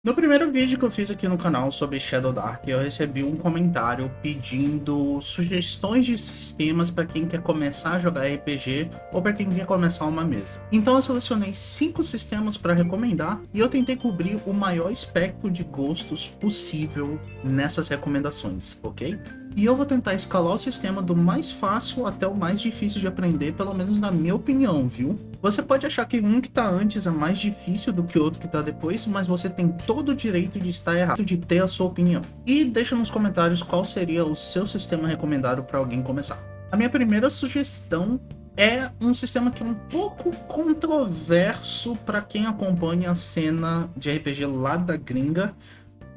No primeiro vídeo que eu fiz aqui no canal sobre Shadow Dark, eu recebi um comentário pedindo sugestões de sistemas para quem quer começar a jogar RPG ou para quem quer começar uma mesa. Então eu selecionei 5 sistemas para recomendar e eu tentei cobrir o maior espectro de gostos possível nessas recomendações, ok? E eu vou tentar escalar o sistema do mais fácil até o mais difícil de aprender, pelo menos na minha opinião, viu? Você pode achar que um que tá antes é mais difícil do que o outro que tá depois, mas você tem todo o direito de estar errado, de ter a sua opinião. E deixa nos comentários qual seria o seu sistema recomendado para alguém começar. A minha primeira sugestão é um sistema que é um pouco controverso para quem acompanha a cena de RPG lá da gringa,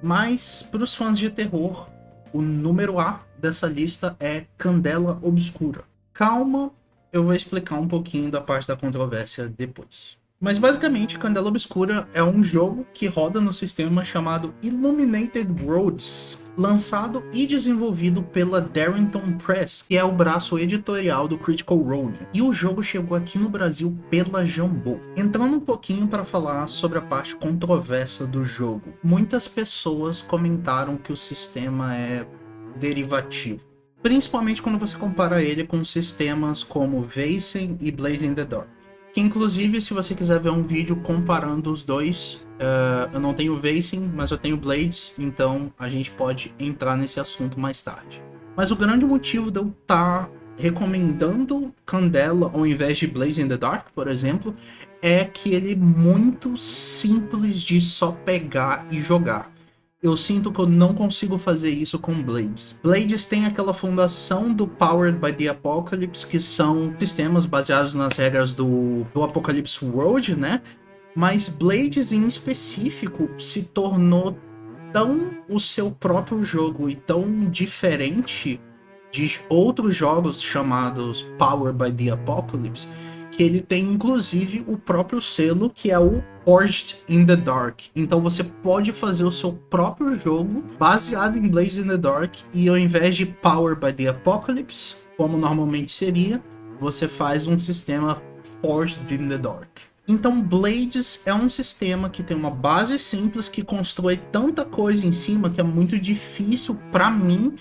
mas para os fãs de terror, o número A dessa lista é Candela Obscura. Calma, eu vou explicar um pouquinho da parte da controvérsia depois. Mas basicamente, Candela Obscura é um jogo que roda no sistema chamado Illuminated Worlds, lançado e desenvolvido pela Darrington Press, que é o braço editorial do Critical Role. E o jogo chegou aqui no Brasil pela Jambô. Entrando um pouquinho para falar sobre a parte controversa do jogo, muitas pessoas comentaram que o sistema é derivativo, principalmente quando você compara ele com sistemas como Vaesen e Blaze in the Dark. Que inclusive, se você quiser ver um vídeo comparando os dois, eu não tenho Vaesen, mas eu tenho Blades, então a gente pode entrar nesse assunto mais tarde. Mas o grande motivo de eu estar recomendando Candela ao invés de Blaze in the Dark, por exemplo, é que ele é muito simples de só pegar e jogar. Eu sinto que eu não consigo fazer isso com Blades. Blades tem aquela fundação do Powered by the Apocalypse, que são sistemas baseados nas regras do Apocalypse World, né? Mas Blades em específico se tornou tão o seu próprio jogo e tão diferente de outros jogos chamados Powered by the Apocalypse, que ele tem inclusive o próprio selo, que é o Forged in the Dark. Então você pode fazer o seu próprio jogo baseado em Blaze in the Dark, e ao invés de Powered by the Apocalypse, como normalmente seria, você faz um sistema Forged in the Dark. Então Blades é um sistema que tem uma base simples, que constrói tanta coisa em cima que é muito difícil para mim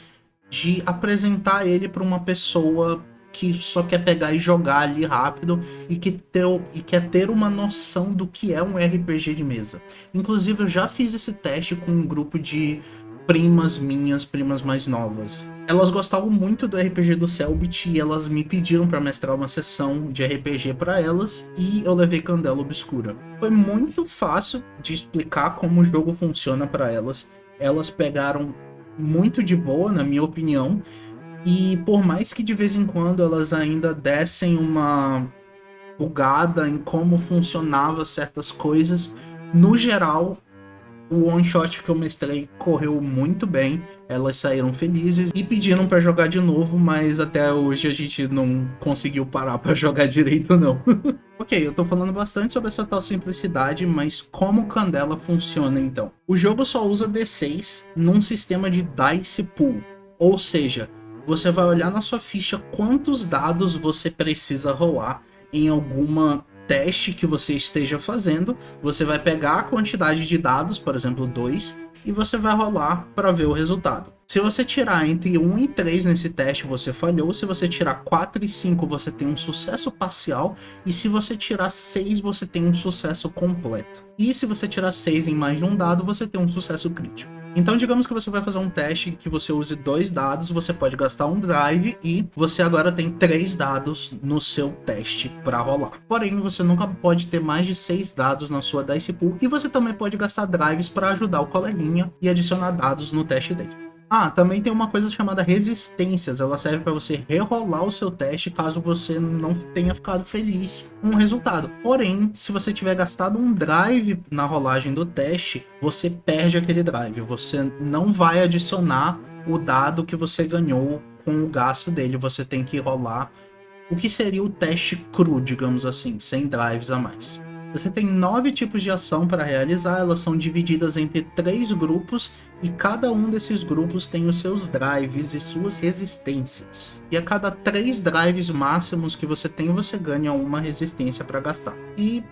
de apresentar ele para uma pessoa que só quer pegar e jogar ali rápido e quer ter uma noção do que é um RPG de mesa. Inclusive, eu já fiz esse teste com um grupo de primas minhas, primas mais novas. Elas gostavam muito do RPG do Cellbit e elas me pediram para mestrar uma sessão de RPG para elas, e eu levei Candela Obscura. Foi muito fácil de explicar como o jogo funciona para elas. Elas pegaram muito de boa, na minha opinião. E por mais que de vez em quando elas ainda dessem uma bugada em como funcionava certas coisas, no geral, o one shot que eu mestrei correu muito bem. Elas saíram felizes e pediram para jogar de novo, mas até hoje a gente não conseguiu parar para jogar direito, não. Ok, eu tô falando bastante sobre essa tal simplicidade, mas como Candela funciona então? O jogo só usa D6 num sistema de dice pool, ou seja, você vai olhar na sua ficha quantos dados você precisa rolar em alguma teste que você esteja fazendo. Você vai pegar a quantidade de dados, por exemplo 2, e você vai rolar para ver o resultado. Se você tirar entre 1 e 3 nesse teste, você falhou. Se você tirar 4 e 5, você tem um sucesso parcial. E se você tirar 6, você tem um sucesso completo. E se você tirar 6 em mais de um dado, você tem um sucesso crítico. Então, digamos que você vai fazer um teste que você use 2 dados, você pode gastar um drive e você agora tem 3 dados no seu teste para rolar. Porém, você nunca pode ter mais de 6 dados na sua dice pool, e você também pode gastar drives para ajudar o coleguinha e adicionar dados no teste dele. Ah, também tem uma coisa chamada resistências. Ela serve para você rerolar o seu teste caso você não tenha ficado feliz com o resultado. Porém, se você tiver gastado um drive na rolagem do teste, você perde aquele drive. Você não vai adicionar o dado que você ganhou com o gasto dele. Você tem que rolar o que seria o teste cru, digamos assim, sem drives a mais. Você tem 9 tipos de ação para realizar, elas são divididas entre 3 grupos, e cada um desses grupos tem os seus drives e suas resistências. E a cada 3 drives máximos que você tem, você ganha uma resistência para gastar. E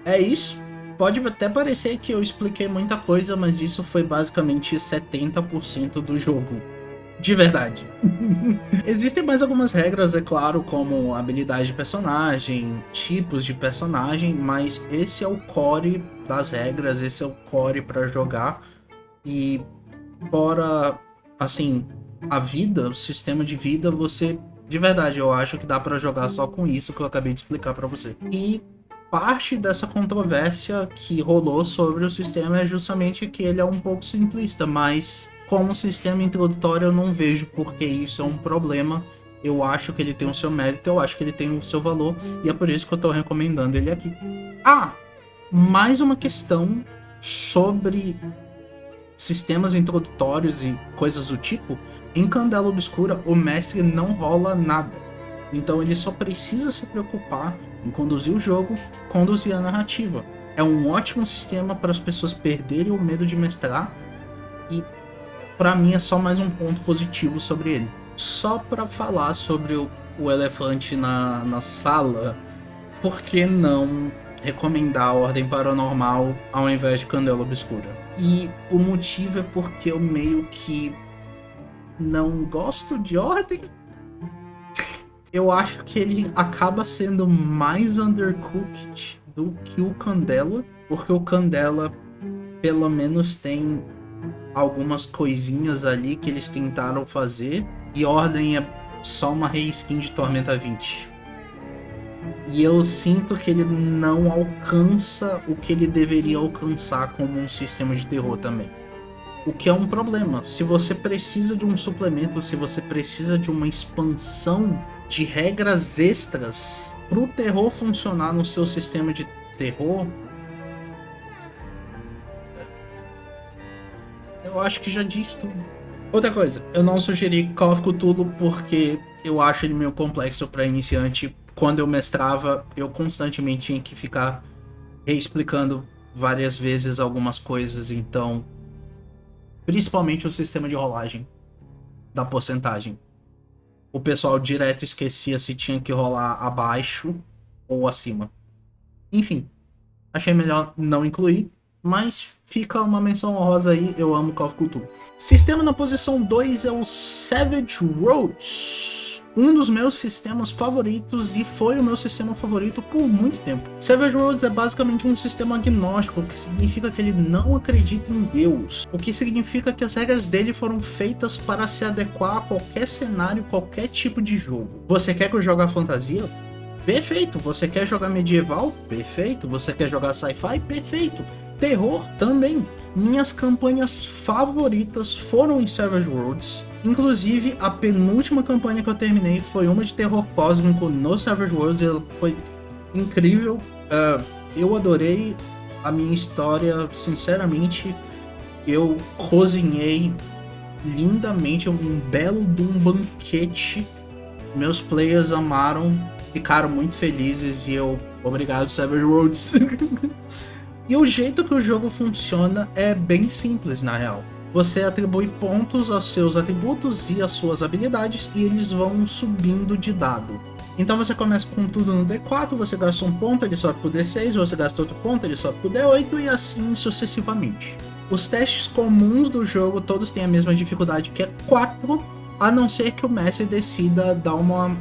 é isso. pode até parecer que eu expliquei muita coisa, mas isso foi basicamente 70% do jogo. De verdade. Existem mais algumas regras, é claro, como habilidade de personagem, tipos de personagem, mas esse é o core das regras, esse é o core pra jogar. E fora, assim, a vida, o sistema de vida, você, de verdade, eu acho que dá pra jogar só com isso que eu acabei de explicar pra você. E parte dessa controvérsia que rolou sobre o sistema é justamente que ele é um pouco simplista, mas como sistema introdutório eu não vejo porque isso é um problema. Eu acho que ele tem o seu mérito, eu acho que ele tem o seu valor, e é por isso que eu tô recomendando ele aqui. Ah, mais uma questão sobre sistemas introdutórios e coisas do tipo. Em Candela Obscura, o mestre não rola nada. Então ele só precisa se preocupar em conduzir o jogo, conduzir a narrativa. É um ótimo sistema para as pessoas perderem o medo de mestrar, e para mim é só mais um ponto positivo sobre ele. Só para falar sobre o elefante na sala, por que não recomendar a Ordem Paranormal ao invés de Candela Obscura? E o motivo é porque eu meio que não gosto de Ordem. Eu acho que ele acaba sendo mais undercooked do que o Candela, porque o Candela pelo menos tem algumas coisinhas ali que eles tentaram fazer, e Ordem é só uma reskin de Tormenta 20. E eu sinto que ele não alcança o que ele deveria alcançar como um sistema de terror também. O que é um problema. Se você precisa de um suplemento, se você precisa de uma expansão de regras extras para o terror funcionar no seu sistema de terror, eu acho que já diz tudo. Outra coisa, eu não sugeri Call of Cthulhu porque eu acho ele meio complexo para iniciante. Quando eu mestrava, eu constantemente tinha que ficar reexplicando várias vezes algumas coisas, então principalmente o sistema de rolagem da porcentagem. O pessoal direto esquecia se tinha que rolar abaixo ou acima. Enfim, achei melhor não incluir, mas fica uma menção honrosa aí, eu amo Call of Cthulhu. Sistema na posição 2 é o Savage Worlds. Um dos meus sistemas favoritos, e foi o meu sistema favorito por muito tempo. Savage Worlds é basicamente um sistema agnóstico, o que significa que ele não acredita em Deus. O que significa que as regras dele foram feitas para se adequar a qualquer cenário, qualquer tipo de jogo. Você quer que eu jogue fantasia? Perfeito. Você quer jogar medieval? Perfeito. Você quer jogar sci-fi? Perfeito. Terror também. Minhas campanhas favoritas foram em Savage Worlds. Inclusive, a penúltima campanha que eu terminei foi uma de terror cósmico no Savage Worlds. E ela foi incrível. Eu adorei a minha história, sinceramente. Eu cozinhei lindamente, um belo de um banquete. Meus players amaram, ficaram muito felizes e eu... Obrigado, Savage Worlds. E o jeito que o jogo funciona é bem simples, na real. Você atribui pontos aos seus atributos e às suas habilidades, e eles vão subindo de dado. Então você começa com tudo no D4, você gasta um ponto, ele sobe pro D6, você gasta outro ponto, ele sobe pro D8, e assim sucessivamente. Os testes comuns do jogo todos têm a mesma dificuldade, que é 4, a não ser que o mestre decida dar uma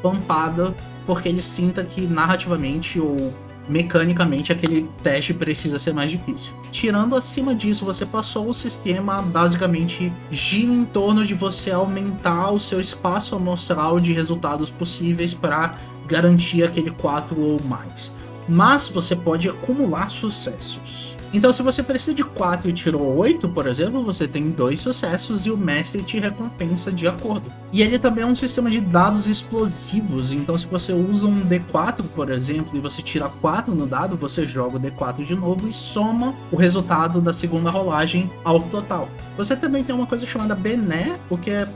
pampada, porque ele sinta que narrativamente ou mecanicamente aquele teste precisa ser mais difícil. Tirando acima disso, você passou, o sistema basicamente gira em torno de você aumentar o seu espaço amostral de resultados possíveis para garantir aquele 4 ou mais. Mas você pode acumular sucessos. Então, se você precisa de 4 e tirou 8, por exemplo, você tem 2 sucessos e o mestre te recompensa de acordo. E ele também é um sistema de dados explosivos, então se você usa um D4, por exemplo, e você tira 4 no dado, você joga o D4 de novo e soma o resultado da segunda rolagem ao total. Você também tem uma coisa chamada Bené, o que é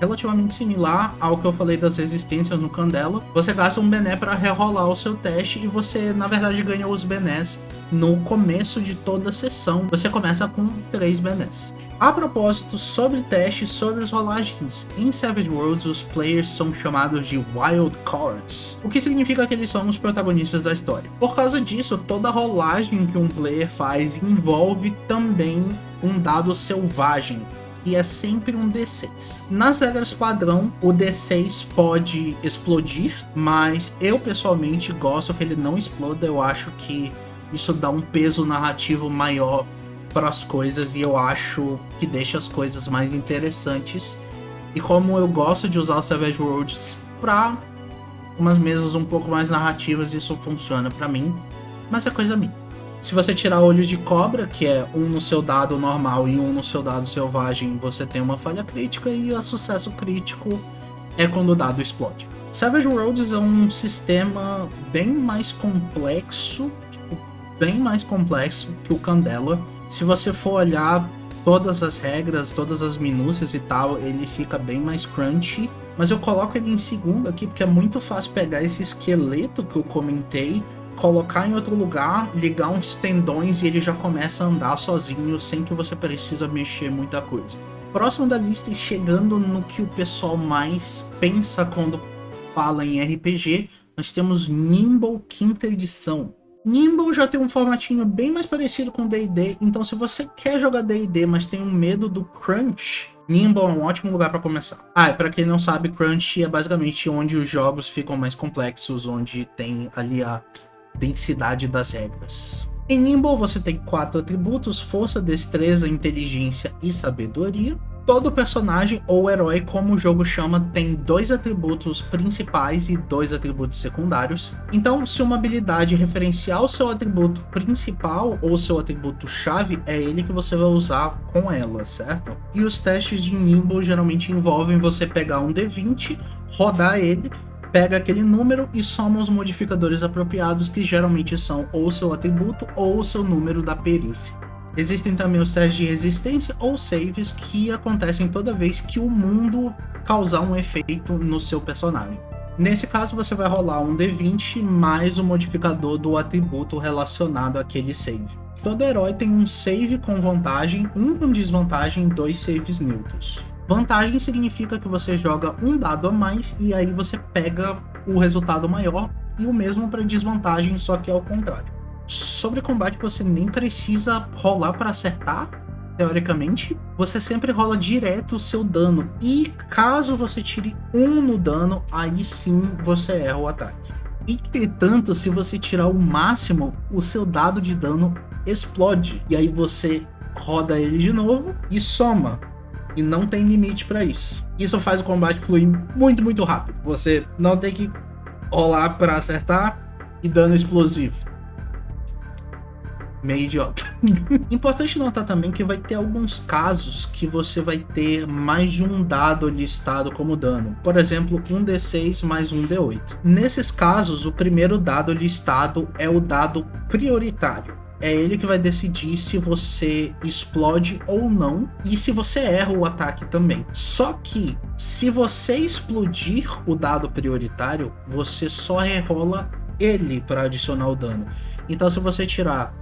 relativamente similar ao que eu falei das resistências no Candela. Você gasta um bené para rerolar o seu teste e você, na verdade, ganha os benés no começo de toda a sessão. Você começa com 3 benés. A propósito, sobre testes, sobre as rolagens, em Savage Worlds os players são chamados de Wild Cards, o que significa que eles são os protagonistas da história. Por causa disso, toda rolagem que um player faz envolve também um dado selvagem, e é sempre um D6. Nas regras padrão, o D6 pode explodir, mas eu pessoalmente gosto que ele não exploda. Eu acho que isso dá um peso narrativo maior para as coisas e eu acho que deixa as coisas mais interessantes. E como eu gosto de usar o Savage Worlds para umas mesas um pouco mais narrativas, isso funciona para mim, mas é coisa minha. Se você tirar olho de cobra, que é um no seu dado normal e um no seu dado selvagem, você tem uma falha crítica, e o sucesso crítico é quando o dado explode. Savage Worlds é um sistema bem mais complexo, bem mais complexo que o Candela. Se você for olhar todas as regras, todas as minúcias e tal, ele fica bem mais crunchy. Mas eu coloco ele em segundo aqui porque é muito fácil pegar esse esqueleto que eu comentei, colocar em outro lugar, ligar uns tendões e ele já começa a andar sozinho sem que você precisa mexer muita coisa. Próximo da lista e chegando no que o pessoal mais pensa quando fala em RPG, nós temos Nimble 5ª edição. Nimble já tem um formatinho bem mais parecido com D&D, então se você quer jogar D&D, mas tem um medo do crunch, Nimble é um ótimo lugar para começar. E para quem não sabe, crunch é basicamente onde os jogos ficam mais complexos, onde tem ali a densidade das regras. Em Nimble você tem 4 atributos: força, destreza, inteligência e sabedoria. Todo personagem ou herói, como o jogo chama, tem 2 atributos principais e 2 atributos secundários. Então, se uma habilidade referenciar o seu atributo principal ou seu atributo chave, é ele que você vai usar com ela, certo? E os testes de Nimble geralmente envolvem você pegar um D20, rodar ele, pega aquele número e soma os modificadores apropriados, que geralmente são ou seu atributo ou o seu número da perícia. Existem também os testes de resistência ou saves, que acontecem toda vez que o mundo causar um efeito no seu personagem. Nesse caso, você vai rolar um D20 mais o modificador do atributo relacionado àquele save. Todo herói tem um save com vantagem, um com desvantagem e 2 saves neutros. Vantagem significa que você joga um dado a mais e aí você pega o resultado maior, e o mesmo para desvantagem, só que é ao contrário. Sobre combate, você nem precisa rolar para acertar, teoricamente. Você sempre rola direto o seu dano, e caso você tire 1 no dano, aí sim você erra o ataque. Entretanto, se você tirar o máximo, o seu dado de dano explode, e aí você roda ele de novo e soma. E não tem limite para isso. Isso faz o combate fluir muito, muito rápido. Você não tem que rolar para acertar e dano explosivo. Meio idiota. Importante notar também que vai ter alguns casos que você vai ter mais de um dado listado como dano. Por exemplo, um D6 mais um D8. Nesses casos, o primeiro dado listado é o dado prioritário. É ele que vai decidir se você explode ou não, e se você erra o ataque também. Só que, se você explodir o dado prioritário, você só rerola ele para adicionar o dano. Então, se você tirar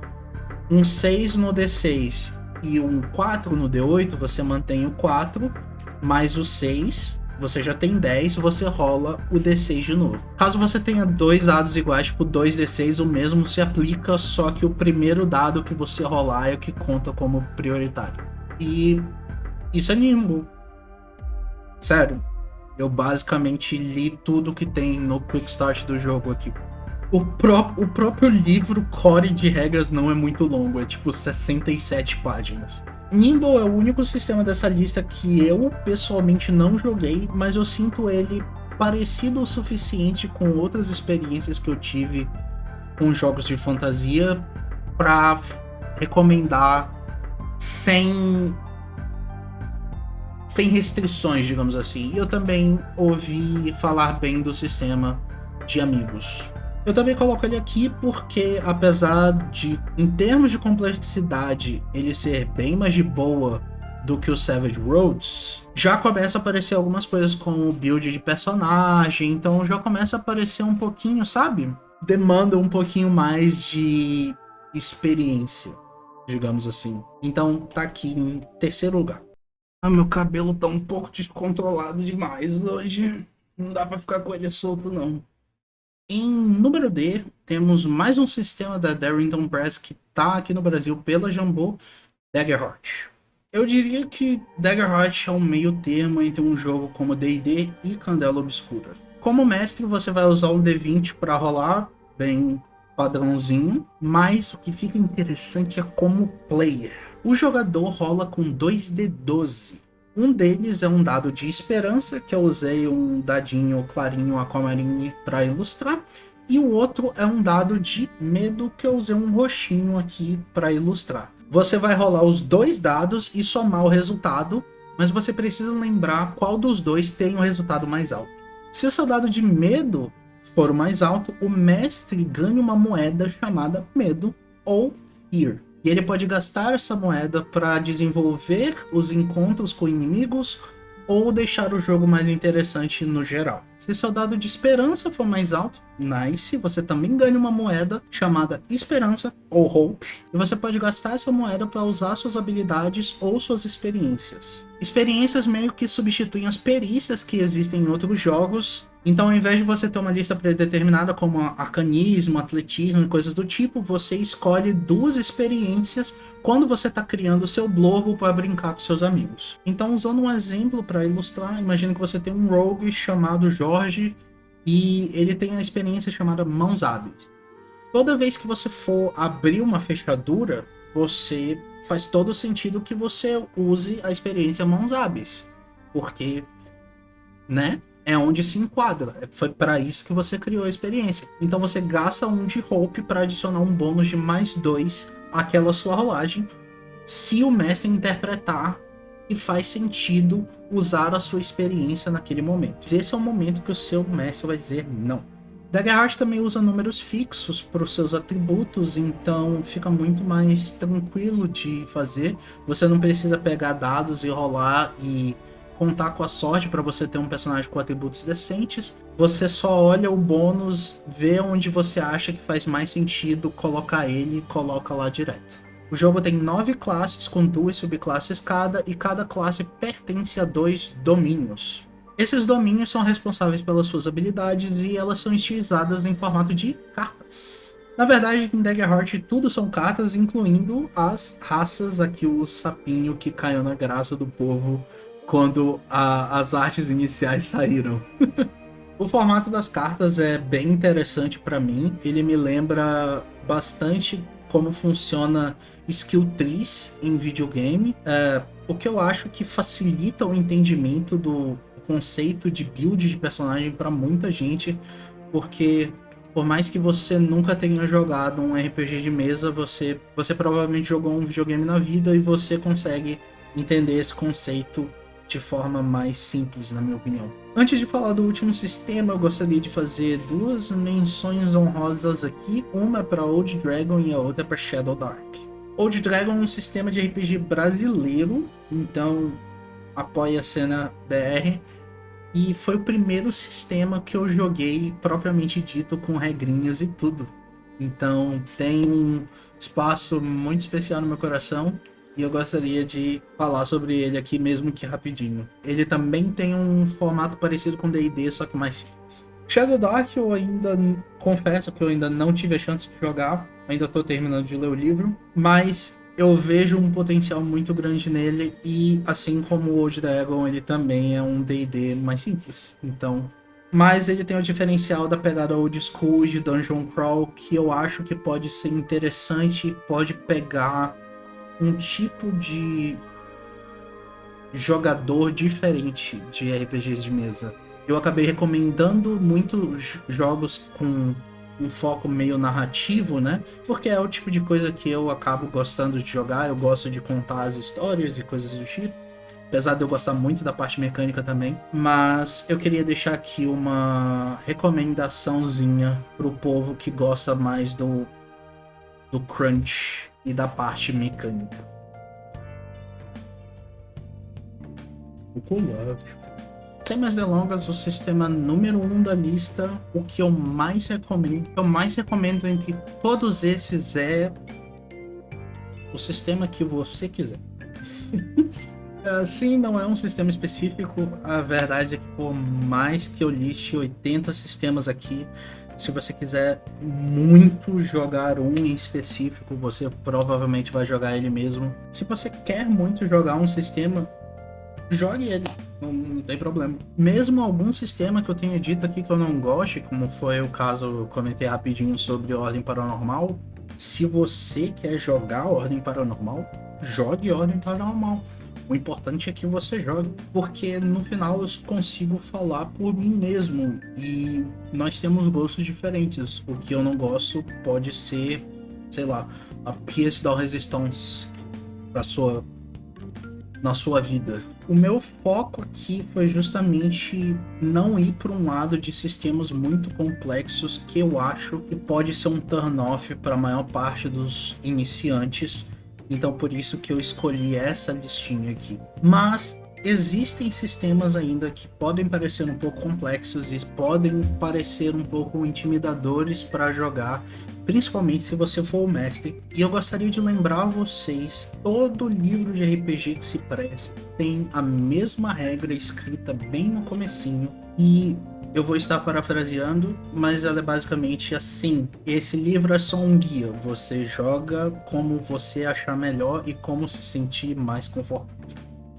um 6 no D6 e um 4 no D8, você mantém o 4, mais o 6, você já tem 10, você rola o D6 de novo. Caso você tenha 2 dados iguais, tipo 2D6, o mesmo se aplica, só que o primeiro dado que você rolar é o que conta como prioritário. E isso é Nimble. Sério, eu basicamente li tudo que tem no Quick Start do jogo aqui. O próprio livro core de regras não é muito longo, é tipo 67 páginas. Nimble é o único sistema dessa lista que eu pessoalmente não joguei, mas eu sinto ele parecido o suficiente com outras experiências que eu tive com jogos de fantasia para recomendar sem restrições, digamos assim. E eu também ouvi falar bem do sistema de amigos. Eu também coloco ele aqui porque, apesar de, em termos de complexidade, ele ser bem mais de boa do que o Savage Worlds, já começa a aparecer algumas coisas como build de personagem, então já começa a aparecer um pouquinho, sabe? Demanda um pouquinho mais de experiência, digamos assim. Então tá aqui em terceiro lugar. Ah, meu cabelo tá um pouco descontrolado demais hoje. Não dá pra ficar com ele solto, não. Em número D, temos mais um sistema da Darrington Press que tá aqui no Brasil pela Jambô, Daggerheart. Eu diria que Daggerheart é um meio termo entre um jogo como D&D e Candela Obscura. Como mestre, você vai usar um D20 para rolar, bem padrãozinho, mas o que fica interessante é como player. O jogador rola com 2D12. Um deles é um dado de esperança, que eu usei um dadinho clarinho aquamarine para ilustrar, e o outro é um dado de medo, que eu usei um roxinho aqui para ilustrar. Você vai rolar os dois dados e somar o resultado, mas você precisa lembrar qual dos dois tem o resultado mais alto. Se o seu dado de medo for o mais alto, o mestre ganha uma moeda chamada medo ou fear. E ele pode gastar essa moeda para desenvolver os encontros com inimigos ou deixar o jogo mais interessante no geral. Se seu dado de esperança for mais alto, nice, você também ganha uma moeda chamada esperança ou hope, e você pode gastar essa moeda para usar suas habilidades ou suas experiências. Experiências meio que substituem as perícias que existem em outros jogos. Então, ao invés de você ter uma lista predeterminada como arcanismo, atletismo e coisas do tipo, você escolhe 2 experiências quando você está criando o seu globo para brincar com seus amigos. Então, usando um exemplo para ilustrar, imagine que você tem um rogue chamado Jorge e ele tem a experiência chamada Mãos Hábeis. Toda vez que você for abrir uma fechadura, você faz todo sentido que você use a experiência Mãos Hábeis, porque, né? É onde se enquadra. Foi para isso que você criou a experiência. Então você gasta um de Hope para adicionar um bônus de mais 2 àquela sua rolagem, se o mestre interpretar que faz sentido usar a sua experiência naquele momento. Esse é o momento que o seu mestre vai dizer não. Daggerheart também usa números fixos para os seus atributos, então fica muito mais tranquilo de fazer. Você não precisa pegar dados e rolar e contar com a sorte para você ter um personagem com atributos decentes. Você só olha o bônus, vê onde você acha que faz mais sentido colocar ele e coloca lá direto. O jogo tem 9 classes com 2 subclasses cada, e cada classe pertence a 2 domínios. Esses domínios são responsáveis pelas suas habilidades e elas são estilizadas em formato de cartas. Na verdade, em Daggerheart tudo são cartas, incluindo as raças, aqui o sapinho que caiu na graça do povo quando as artes iniciais saíram. O formato das cartas é bem interessante para mim. Ele me lembra bastante como funciona skill trees em videogame. O que eu acho que facilita o entendimento do conceito de build de personagem para muita gente, porque por mais que você nunca tenha jogado um RPG de mesa, você provavelmente jogou um videogame na vida e você consegue entender esse conceito de forma mais simples, na minha opinião. Antes de falar do último sistema, eu gostaria de fazer 2 menções honrosas aqui. Uma é para Old Dragon e a outra é para Shadow Dark. Old Dragon é um sistema de RPG brasileiro, então apoia a cena BR. E foi o primeiro sistema que eu joguei propriamente dito, com regrinhas e tudo. Então tem um espaço muito especial no meu coração. E eu gostaria de falar sobre ele aqui mesmo que rapidinho. Ele também tem um formato parecido com D&D, só que mais simples. Shadow Dark eu ainda confesso que eu ainda não tive a chance de jogar. Ainda estou terminando de ler o livro. Mas eu vejo um potencial muito grande nele. E assim como o Old Dragon, ele também é um D&D mais simples. Então... Mas ele tem o diferencial da pegada old school de Dungeon Crawl, que eu acho que pode ser interessante e pode pegar um tipo de jogador diferente de RPGs de mesa. Eu acabei recomendando muitos jogos com um foco meio narrativo, né? Porque é o tipo de coisa que eu acabo gostando de jogar. Eu gosto de contar as histórias e coisas do tipo. Apesar de eu gostar muito da parte mecânica também. Mas eu queria deixar aqui uma recomendaçãozinha pro povo que gosta mais do crunch e da parte mecânica. Chocolate. Sem mais delongas, o sistema número 1 da lista, o que eu mais recomendo entre todos esses é o sistema que você quiser. Sim, não é um sistema específico. A verdade é que por mais que eu liste 80 sistemas aqui, se você quiser muito jogar um em específico, você provavelmente vai jogar ele mesmo. Se você quer muito jogar um sistema, jogue ele, não tem problema. Mesmo algum sistema que eu tenha dito aqui que eu não goste, como foi o caso, eu comentei rapidinho sobre Ordem Paranormal. Se você quer jogar Ordem Paranormal, jogue Ordem Paranormal. O importante é que você jogue, porque no final eu consigo falar por mim mesmo e nós temos gostos diferentes. O que eu não gosto pode ser, sei lá, a pièce da resistance na sua vida. O meu foco aqui foi justamente não ir para um lado de sistemas muito complexos que eu acho que pode ser um turn-off para a maior parte dos iniciantes. Então por isso que eu escolhi essa listinha aqui. Mas existem sistemas ainda que podem parecer um pouco complexos e podem parecer um pouco intimidadores para jogar, principalmente se você for o mestre. E eu gostaria de lembrar a vocês, todo livro de RPG que se preste tem a mesma regra escrita bem no comecinho, e eu vou estar parafraseando, mas ela é basicamente assim: esse livro é só um guia, você joga como você achar melhor e como se sentir mais confortável.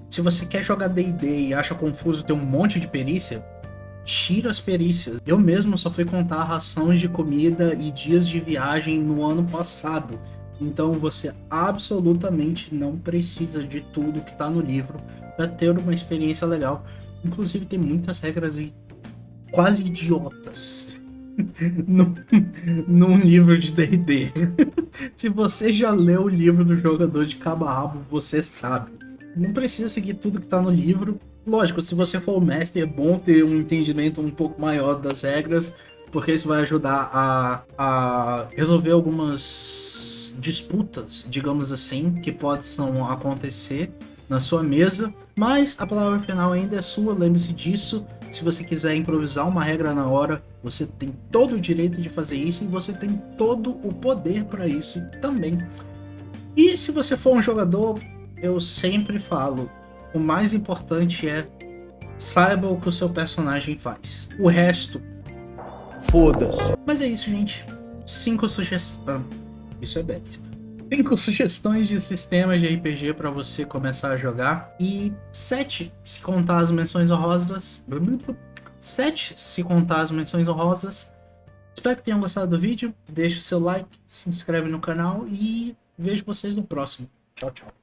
Se você quer jogar D&D e acha confuso ter um monte de perícia, tira as perícias. Eu mesmo só fui contar rações de comida e dias de viagem no ano passado. Então você absolutamente não precisa de tudo que está no livro para ter uma experiência legal. Inclusive tem muitas regras quase idiotas num livro de D&D. Se você já leu o livro do jogador de cabo a rabo, você sabe. Não precisa seguir tudo que tá no livro. Lógico, se você for o mestre, é bom ter um entendimento um pouco maior das regras, porque isso vai ajudar a resolver algumas disputas, digamos assim, que possam acontecer na sua mesa. Mas a palavra final ainda é sua, lembre-se disso. Se você quiser improvisar uma regra na hora, você tem todo o direito de fazer isso e você tem todo o poder para isso também. E se você for um jogador, eu sempre falo, o mais importante é saiba o que o seu personagem faz. O resto, foda-se. Mas é isso, gente. 5 sugestões. Isso é 10. 5 sugestões de sistemas de RPG para você começar a jogar. E 7, se contar as menções honrosas. 7, se contar as menções honrosas. Espero que tenham gostado do vídeo. Deixe o seu like, se inscreve no canal e vejo vocês no próximo. Tchau, tchau.